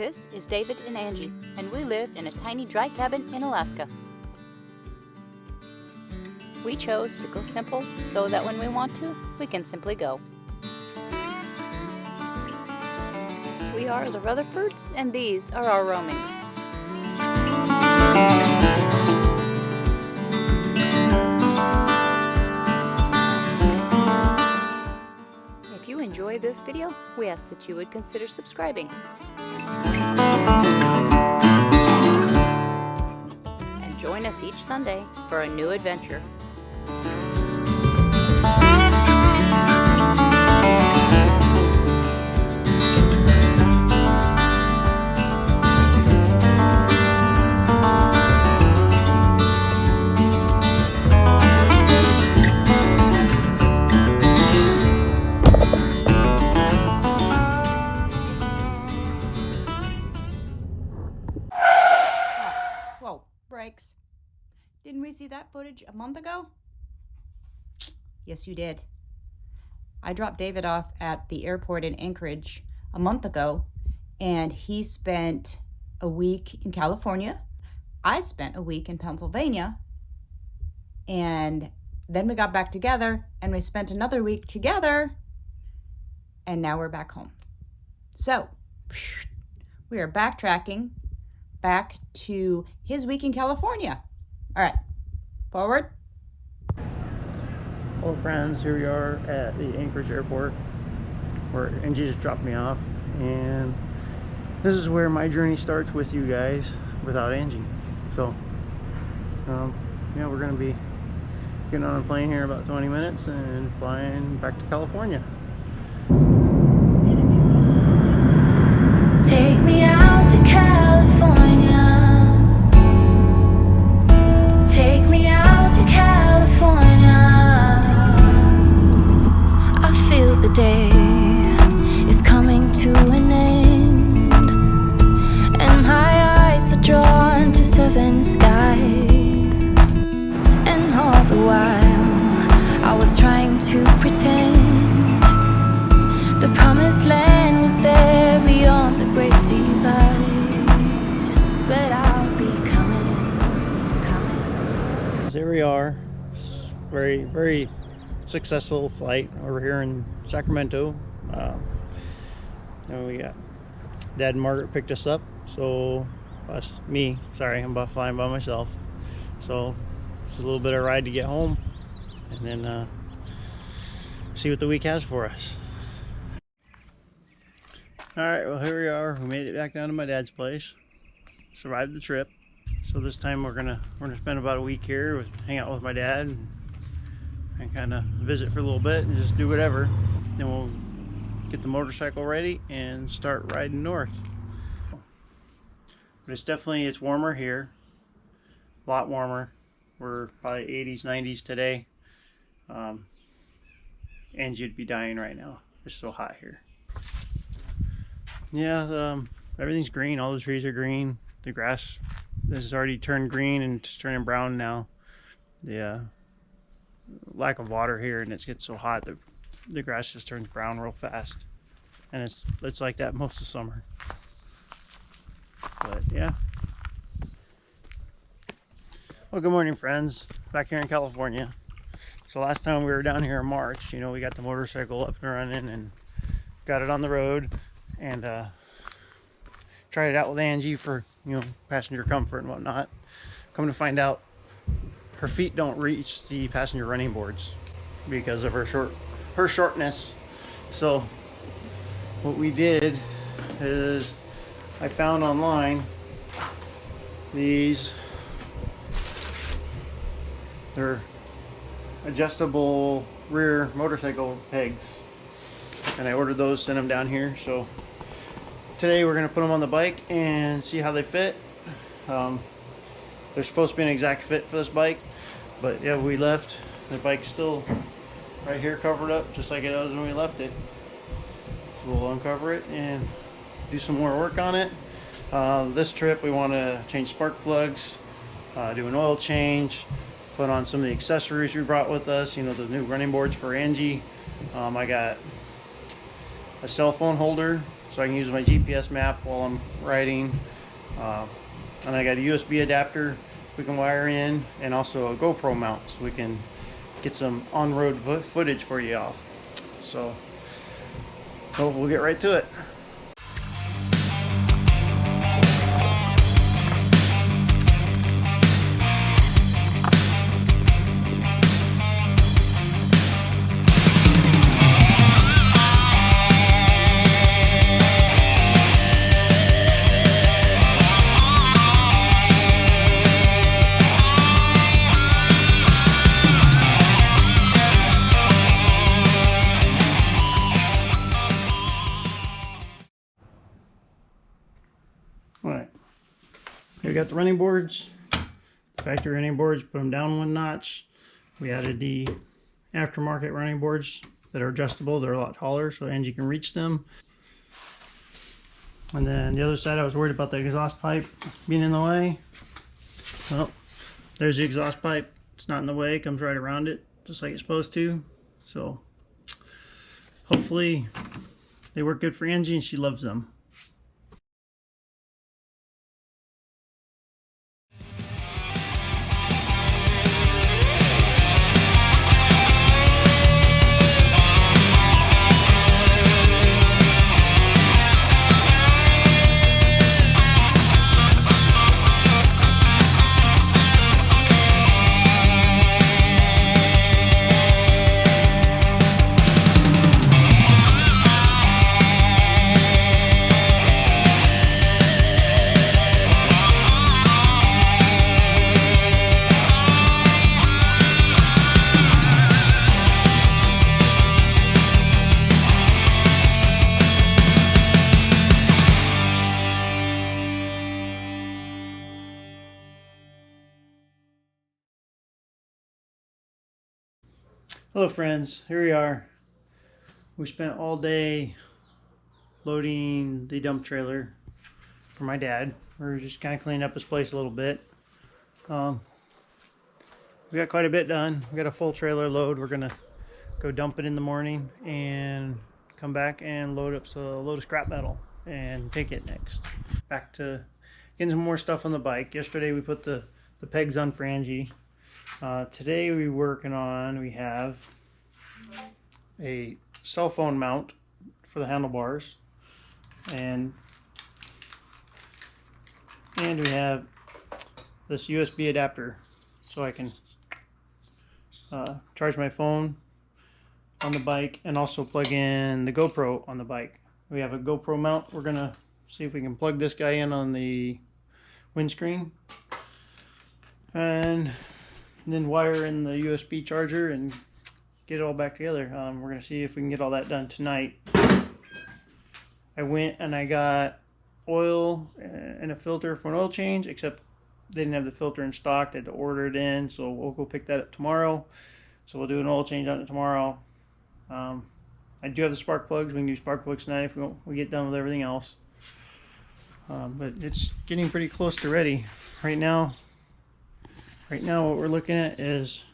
This is David and Angie, and we live in a tiny dry cabin in Alaska. We chose to go simple so that when we want to, we can simply go. We are the Retherfords, and these are our roamings. If you enjoy this video, we ask that you would consider subscribing. And join us each Sunday for a new adventure. Whoa, brakes. Didn't we see that footage a month ago? Yes, you did. I dropped David off at the airport in Anchorage a month ago, and he spent a week in California. I spent a week in Pennsylvania, and then we got back together, and we spent another week together, and now we're back home. So, we are backtracking back to his week in California. All right, forward. Hello friends, here we are at the Anchorage airport where Angie just dropped me off, and this is where my journey starts with you guys without Angie. So yeah, we're gonna be getting on a plane here in about 20 minutes and flying back to California. Take me out to California. Take me out to California. I feel the day is coming to an end, and my eyes are drawn to southern skies. And all the while I was trying to pretend the promised land was there beyond the great divide. But I'll be coming. Here we are. Very successful flight over here in Sacramento. And we got Dad and Margaret picked us up, so I'm flying by myself, so it's a little bit of a ride to get home and then see what the week has for us. Alright, well here we are. We made it back down to my dad's place, survived the trip. So this time we're gonna spend about a week here, hang out with my dad and kind of visit for a little bit and just do whatever. Then we'll get the motorcycle ready and start riding north. But it's warmer here, a lot warmer. We're probably 80s, 90s today. Angie'd be dying right now. It's so hot here. Yeah, everything's green. All the trees are green. The grass has already turned green and it's turning brown now. The lack of water here, and it gets so hot that the grass just turns brown real fast, and it's like that most of summer. But yeah. Well, good morning friends, back here in California. So last time we were down here in March, you know, we got the motorcycle up and running and got it on the road and tried it out with Angie for, you know, passenger comfort and whatnot. Come to find out, her feet don't reach the passenger running boards because of her shortness. So what we did is I found online they're adjustable rear motorcycle pegs, and I ordered those, sent them down here. So today we're going to put them on the bike and see how they fit. They're supposed to be an exact fit for this bike, but yeah, we left the bike still right here covered up just like it was when we left it. So we'll uncover it and do some more work on it. This trip we want to change spark plugs, do an oil change, put on some of the accessories we brought with us, you know, the new running boards for Angie. I got a cell phone holder so I can use my GPS map while I'm riding. And I got a USB adapter we can wire in, and also a GoPro mount so we can get some on-road footage for y'all. So we'll get right to it. Alright, here we got the running boards, factory running boards, put them down one notch. We added the aftermarket running boards that are adjustable. They're a lot taller so Angie can reach them. And then the other side, I was worried about the exhaust pipe being in the way. Well, there's the exhaust pipe. It's not in the way, it comes right around it just like it's supposed to. So hopefully they work good for Angie and she loves them. Hello friends, here we are. We spent all day loading the dump trailer for my dad. We're just kind of cleaning up his place a little bit. We got quite a bit done. We got a full trailer load. We're gonna go dump it in the morning and come back and load up a load of scrap metal and take it next. Back to getting some more stuff on the bike. Yesterday we put the pegs on for Angie. Today we have a cell phone mount for the handlebars, and we have this USB adapter so I can charge my phone on the bike and also plug in the GoPro on the bike. We have a GoPro mount. We're gonna see if we can plug this guy in on the windscreen and then wire in the USB charger and get it all back together. We're gonna see if we can get all that done tonight. I went and I got oil and a filter for an oil change, except they didn't have the filter in stock. They had to order it in, so we'll go pick that up tomorrow. So we'll do an oil change on it tomorrow. I do have the spark plugs. We can do spark plugs tonight if we get done with everything else. But it's getting pretty close to ready. Right now what we're looking at is,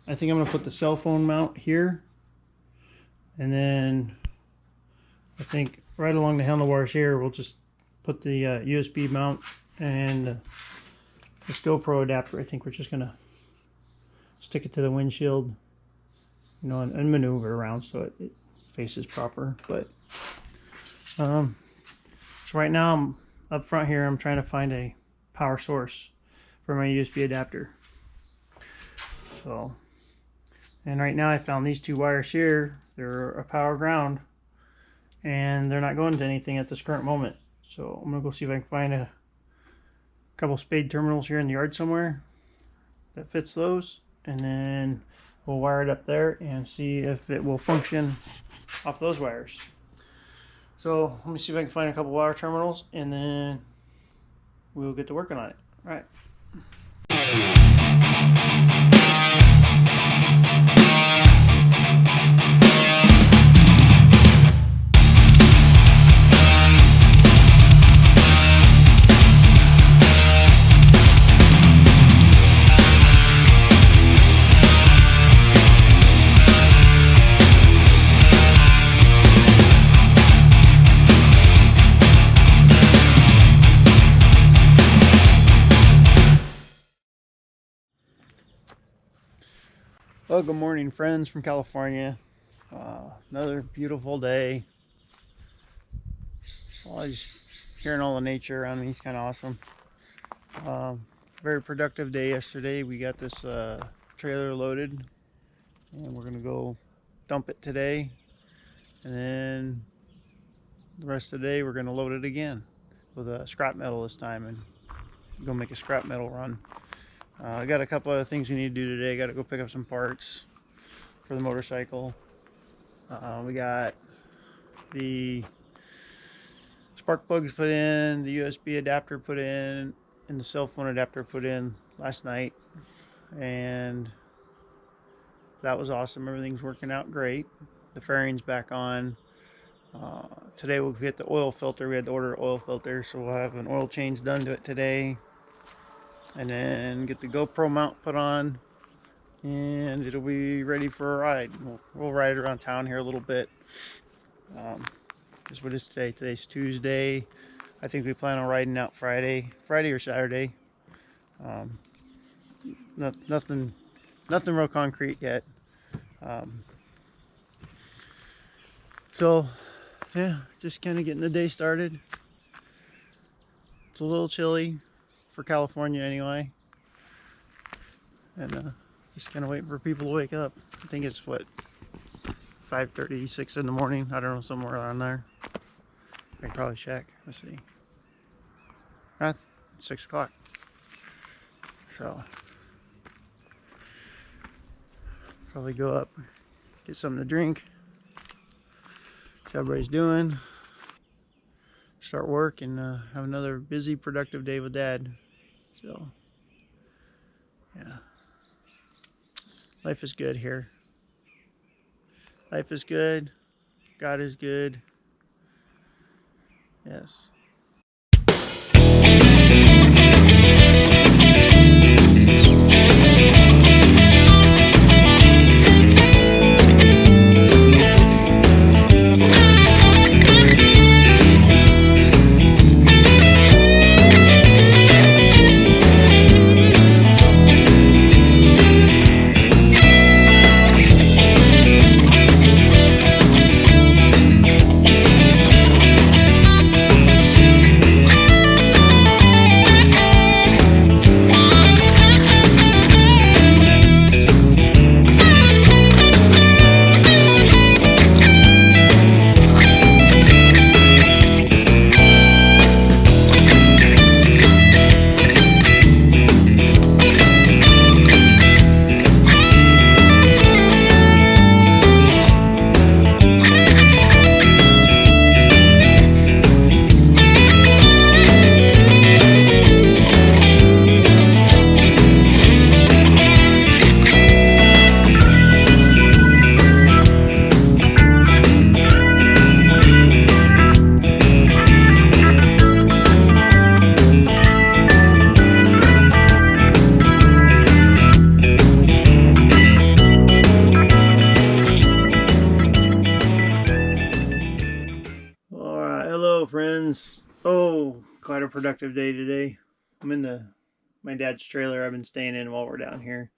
I think I'm going to put the cell phone mount here, and then I think right along the handlebars here we'll just put the USB mount and this GoPro adapter. I think we're just going to stick it to the windshield, you know, and maneuver around so it faces proper. But so right now I'm up front here, I'm trying to find a power source for my USB adapter. So, and right now I found these two wires here. They're a power ground and they're not going to anything at this current moment. So I'm gonna go see if I can find a couple spade terminals here in the yard somewhere that fits those, and then we'll wire it up there and see if it will function off those wires. So let me see if I can find a couple wire terminals and then we'll get to working on it. All right. Well, good morning, friends from California. Another beautiful day. Just hearing all the nature around me is kind of awesome. Very productive day yesterday. We got this trailer loaded, and we're gonna go dump it today, and then the rest of the day we're gonna load it again with scrap metal this time, and go make a scrap metal run. I got a couple other things we need to do today. Got to go pick up some parts for the motorcycle. We got the spark plugs put in, the USB adapter put in, and the cell phone adapter put in last night, and that was awesome. Everything's working out great. The fairing's back on. Today we'll get the oil filter. We had to order an oil filter, so we'll have an oil change done to it today, and then get the GoPro mount put on, and it'll be ready for a ride. We'll ride around town here a little bit. What is today? Today's Tuesday. I think we plan on riding out Friday or Saturday. Nothing real concrete yet. So yeah, just kind of getting the day started. It's a little chilly for California anyway, and just kind of waiting for people to wake up. I think it's what, 5:36 in the morning. I don't know, somewhere around there. I can probably check. Let's see. 6 o'clock. So probably go up, get something to drink, see how everybody's doing, start work, and have another busy, productive day with Dad. So yeah, life is good here. Life is good. God is good. Yes. Friends, quite a productive day today. I'm in my dad's trailer I've been staying in while we're down here.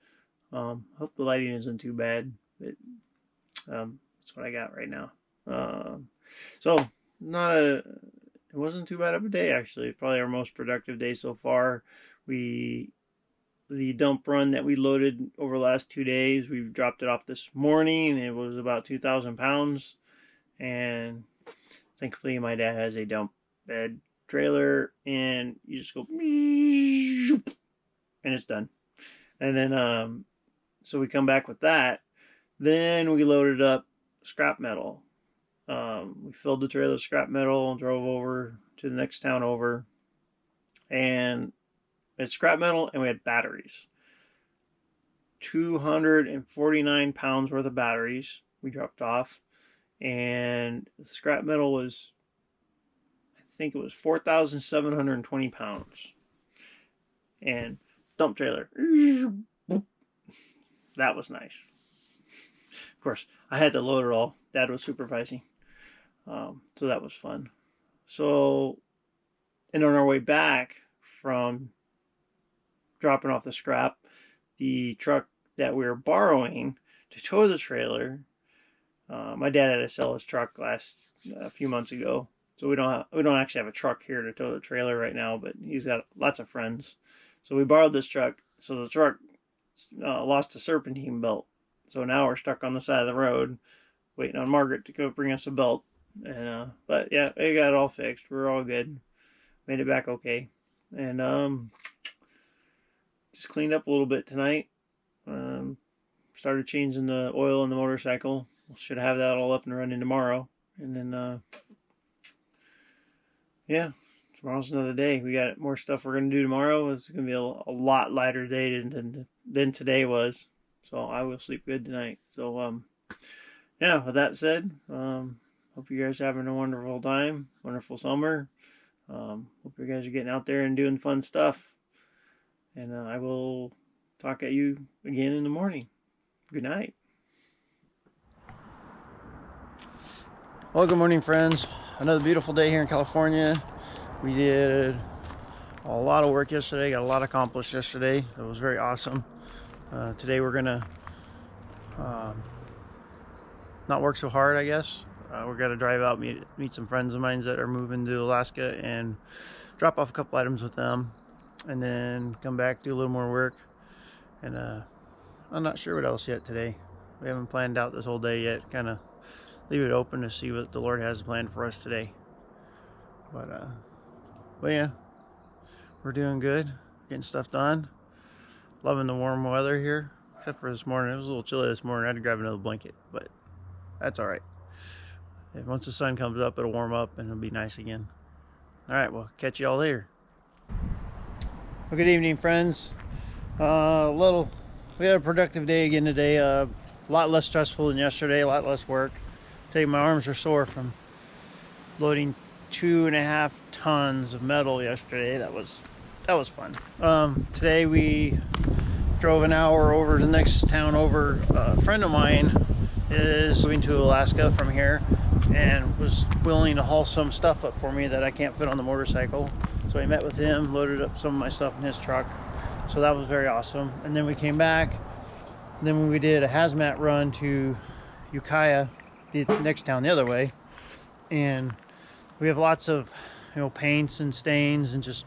Hope the lighting isn't too bad, but that's what I got right now. So it wasn't too bad of a day, actually. Probably our most productive day so far. The dump run that we loaded over the last 2 days, we dropped it off this morning. It was about 2,000 pounds, and thankfully my dad has a dump bed trailer, and you just go and it's done. And then so we come back with that. Then we loaded up scrap metal. We filled the trailer with scrap metal and drove over to the next town over, and it's scrap metal, and we had batteries. 249 pounds worth of batteries we dropped off, and the scrap metal was, I think it was 4,720 pounds. And dump trailer, that was nice. Of course, I had to load it all. Dad was supervising, so that was fun. So, and on our way back from dropping off the scrap, the truck that we were borrowing to tow the trailer. My dad had to sell his truck a few months ago, so we don't actually have a truck here to tow the trailer right now. But he's got lots of friends, so we borrowed this truck. So the truck lost a serpentine belt, so now we're stuck on the side of the road, waiting on Margaret to go bring us a belt. And but yeah, we got it all fixed. We're all good. Made it back okay, and just cleaned up a little bit tonight. Started changing the oil in the motorcycle. Should have that all up and running tomorrow. And then, yeah, tomorrow's another day. We got more stuff we're going to do tomorrow. It's going to be a lot lighter day than today was. So I will sleep good tonight. So, yeah, with that said, hope you guys are having a wonderful time, wonderful summer. Hope you guys are getting out there and doing fun stuff. And I will talk at you again in the morning. Good night. Well, good morning, friends. Another beautiful day here in California. We did a lot of work yesterday, got a lot accomplished yesterday. It was very awesome. Today we're gonna not work so hard, I guess. We're gonna drive out, meet some friends of mine that are moving to Alaska, and drop off a couple items with them, and then come back, do a little more work. And I'm not sure what else yet today. We haven't planned out this whole day yet. Kind of leave it open to see what the Lord has planned for us today. But yeah, we're doing good, getting stuff done. Loving the warm weather here, except for this morning. It was a little chilly this morning. I had to grab another blanket, but that's all right. And once the sun comes up, it'll warm up and it'll be nice again. All right, well, catch you all later. Well, good evening, friends. We had a productive day again today. A lot less stressful than yesterday, a lot less work. Today my arms are sore from loading 2.5 tons of metal yesterday. That was fun. Today we drove an hour over to the next town over. A friend of mine is moving to Alaska from here and was willing to haul some stuff up for me that I can't fit on the motorcycle. So I met with him, loaded up some of my stuff in his truck. So that was very awesome. And then we came back. Then we did a hazmat run to Ukiah, the next town the other way. And we have lots of, paints and stains and just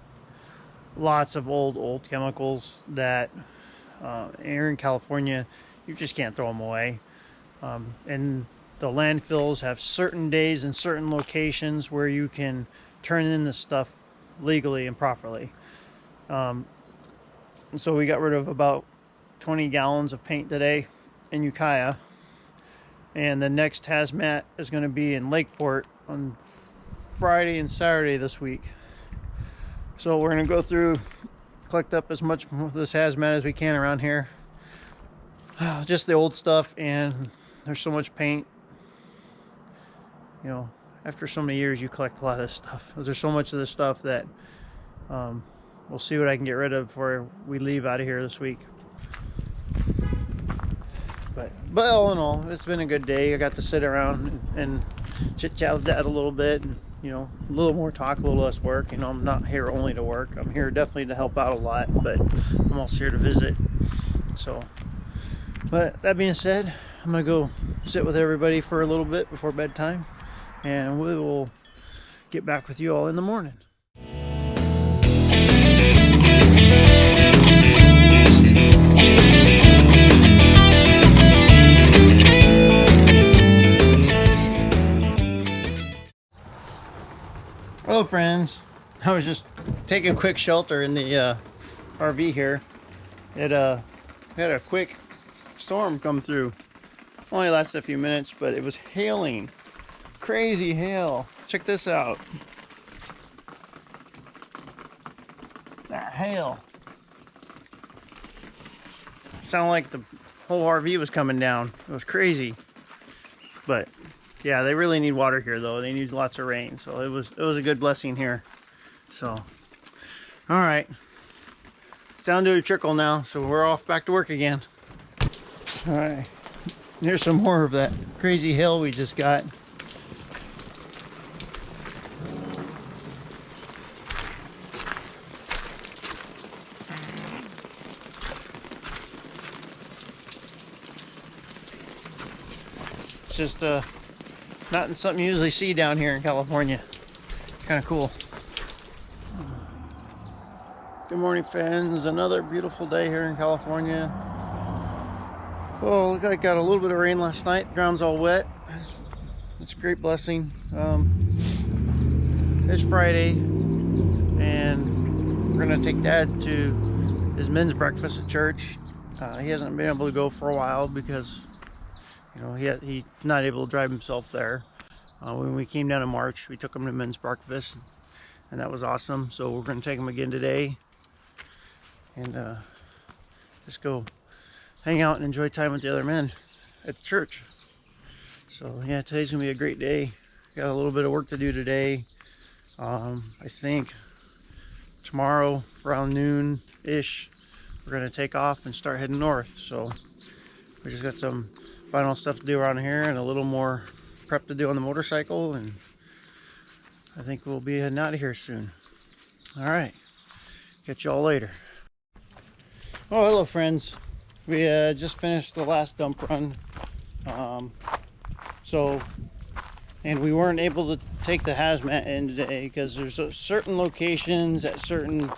lots of old chemicals that here in California, you just can't throw them away. And the landfills have certain days and certain locations where you can turn in the stuff legally and properly. So we got rid of about 20 gallons of paint today in Ukiah. And the next hazmat is going to be in Lakeport on Friday and Saturday this week. So we're going to go through, collect up as much of this hazmat as we can around here. Just the old stuff, and there's so much paint. After so many years, you collect a lot of this stuff. There's so much of this stuff that we'll see what I can get rid of before we leave out of here this week. But all in all, it's been a good day. I got to sit around and chit-chat with Dad a little bit, and a little more talk, a little less work. I'm not here only to work. I'm here definitely to help out a lot, but I'm also here to visit. So, but that being said, I'm gonna go sit with everybody for a little bit before bedtime, and we will get back with you all in the morning. Hello, friends. I was just taking a quick shelter in the RV here. It had a quick storm come through. Only lasted a few minutes, but it was hailing. Crazy hail. Check this out. That hail. Sounded like the whole RV was coming down. It was crazy. But yeah, they really need water here, though. They need lots of rain, so it was a good blessing here. So, all right, it's down to a trickle now, so we're off back to work again. All right, here's some more of that crazy hail we just got. just not something you usually see down here in California. Kind of cool. Good morning, friends. Another beautiful day here in California. Well, look like I got a little bit of rain last night. The ground's all wet. It's a great blessing. It's Friday, and we're gonna take Dad to his men's breakfast at church. He hasn't been able to go for a while because, you know, he's not able to drive himself there. When we came down in March, we took him to men's breakfast, and that was awesome. So we're gonna take him again today, and just go hang out and enjoy time with the other men at the church. So yeah, today's gonna be a great day. Got a little bit of work to do today. I think tomorrow around noon-ish, we're gonna take off and start heading north. So we just got some final stuff to do around here and a little more prep to do on the motorcycle, and I think we'll be heading out of here soon. All right, catch y'all later. Oh, hello friends. We just finished the last dump run. And we weren't able to take the hazmat in today because there's certain locations at certain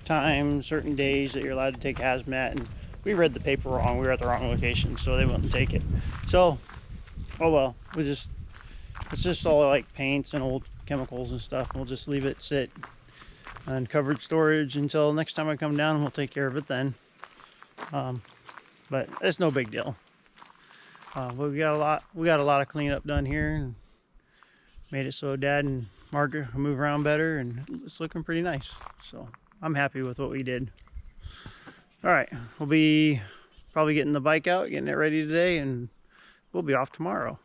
times, certain days that you're allowed to take hazmat, and we read the paper wrong. We were at the wrong location, so they wouldn't take it. So, oh well, it's just all like paints and old chemicals and stuff. We'll just leave it sit in covered storage until next time I come down, and we'll take care of it then. But it's no big deal. But we got a lot of cleanup done here, and made it so Dad and Margaret can move around better, and it's looking pretty nice. So I'm happy with what we did. All right, we'll be probably getting the bike out, getting it ready today, and we'll be off tomorrow.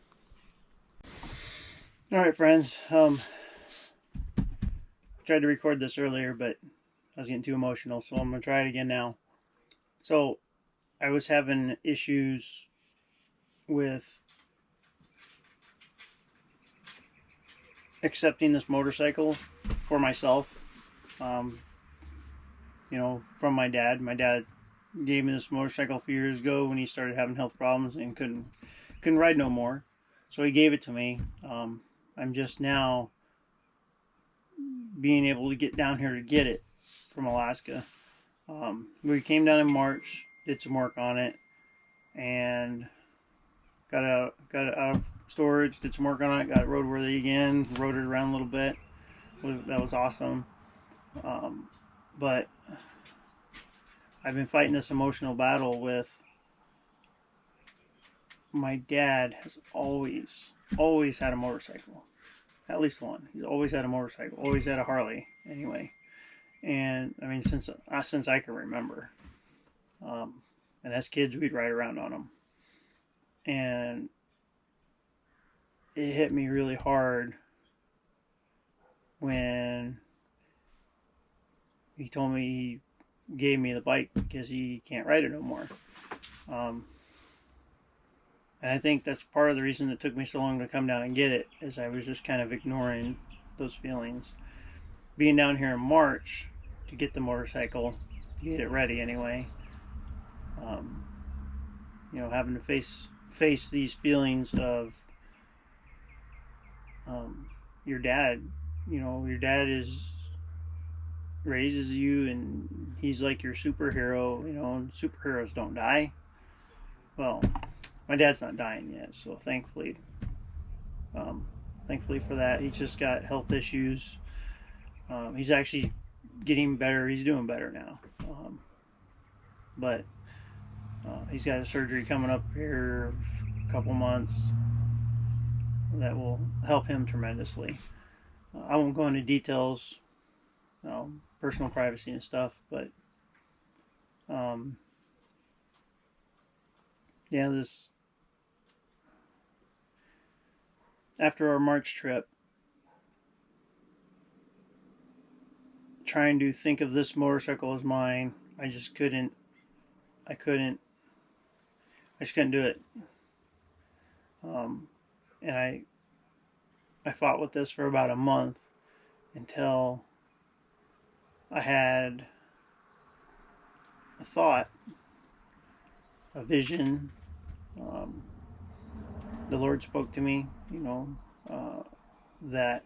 All right, friends. Tried to record this earlier, but I was getting too emotional, so I'm gonna try it again now. So I was having issues with accepting this motorcycle for myself, you know, from my dad. My dad gave me this motorcycle a few years ago when he started having health problems and couldn't ride no more, so he gave it to me. I'm just now being able to get down here to get it from Alaska. We came down in March, did some work on it, and got it out of storage, did some work on it, got it roadworthy again, rode it around a little bit. That was awesome. But I've been fighting this emotional battle with my dad. Has always had a motorcycle, at least one. He's always had a motorcycle, always had a Harley anyway. And I mean, since I can remember. And as kids, we'd ride around on them. And it hit me really hard when he told me he gave me the bike because he can't ride it no more. And I think that's part of the reason it took me so long to come down and get it, is I was just kind of ignoring those feelings. Being down here in March to get the motorcycle, get it ready anyway, you know, having to face these feelings of your dad. You know, your dad raises you, and he's like your superhero. You know, and superheroes don't die. Well, my dad's not dying yet, so thankfully for that. He's just got health issues. He's actually getting better. He's doing better now. But he's got a surgery coming up here a couple months that will help him tremendously. I won't go into details, personal privacy and stuff, but yeah, after our March trip, trying to think of this motorcycle as mine, I just couldn't do it. And I fought with this for about a month until I had a thought, a vision, the Lord spoke to me, you know, that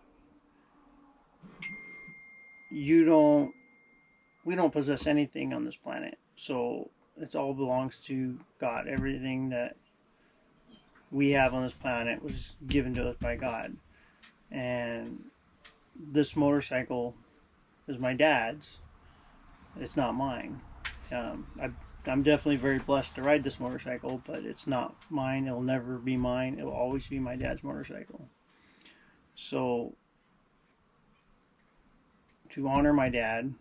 we don't possess anything on this planet. So it all belongs to God. Everything that we have on this planet was given to us by God. And this motorcycle is my dad's. It's not mine. I'm definitely very blessed to ride this motorcycle, but it's not mine. It'll never be mine. It will always be my dad's motorcycle. So, to honor my dad,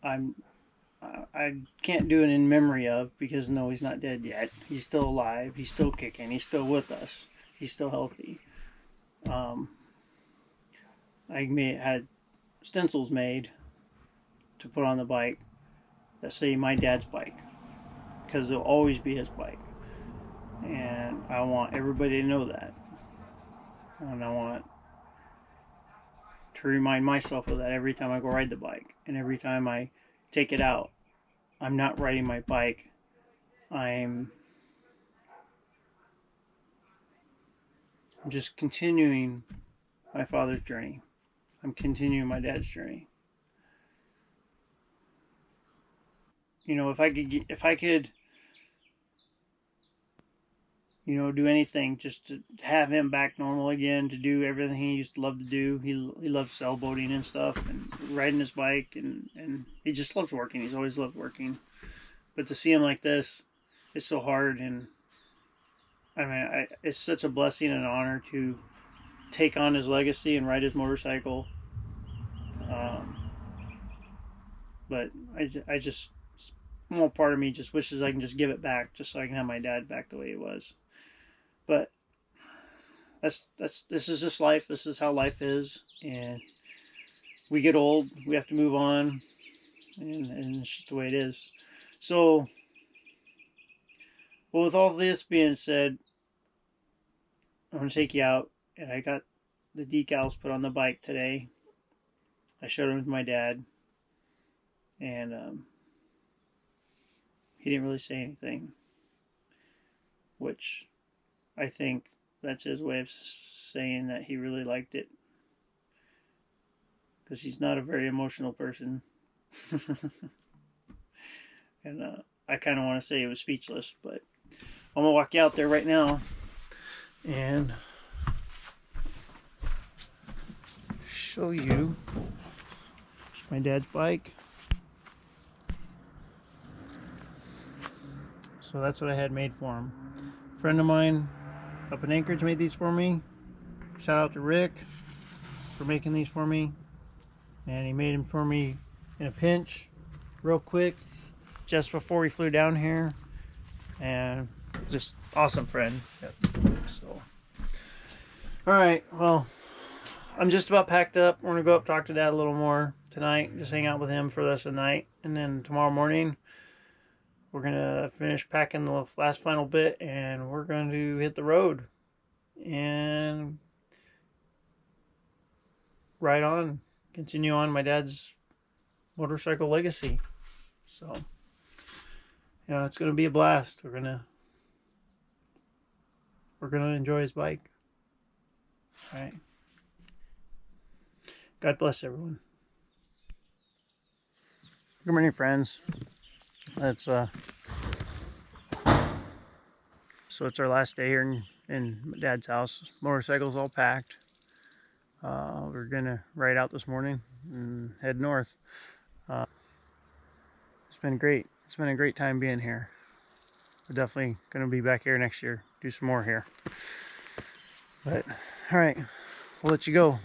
I can't do it in memory of, because no, he's not dead yet. He's still alive. He's still kicking. He's still with us. He's still healthy. I had stencils made to put on the bike that say my dad's bike, because it'll always be his bike. And I want everybody to know that. And I want to remind myself of that every time I go ride the bike. And every time I take it out, I'm not riding my bike. I'm just continuing my father's journey. I'm continuing my dad's journey. You know, if I could, you know, do anything just to have him back normal again, to do everything he used to love to do. He loves sailboating and stuff, and riding his bike, and he just loves working. He's always loved working. But to see him like this, it's so hard. And I mean, it's such a blessing and an honor to take on his legacy and ride his motorcycle. But I just, small part of me just wishes I can just give it back, just so I can have my dad back the way he was. But this is just life. This is how life is, and we get old. We have to move on, and it's just the way it is. So, well, with all this being said, I'm gonna take you out, and I got the decals put on the bike today. I showed them to my dad, and he didn't really say anything, which I think that's his way of saying that he really liked it, because he's not a very emotional person. And I kind of want to say he was speechless, but I'm gonna walk you out there right now and show you my dad's bike. So that's what I had made for him. A friend of mine up in Anchorage made these for me. Shout out to Rick for making these for me. And he made them for me in a pinch, real quick, just before we flew down here. And just awesome friend. Yep. So, alright, well, I'm just about packed up. We're gonna go up talk to Dad a little more tonight, just hang out with him for the rest of the night, and then tomorrow morning we're gonna finish packing the last final bit, and we're going to hit the road and ride on, continue on my dad's motorcycle legacy. So, yeah, it's gonna be a blast. We're gonna enjoy his bike. All right. God bless everyone. Good morning, friends. So it's our last day here in Dad's house. Motorcycle's all packed. We're gonna ride out this morning and head north. It's been great. It's been a great time being here. We're definitely gonna be back here next year, do some more here. But all right, we'll let you go.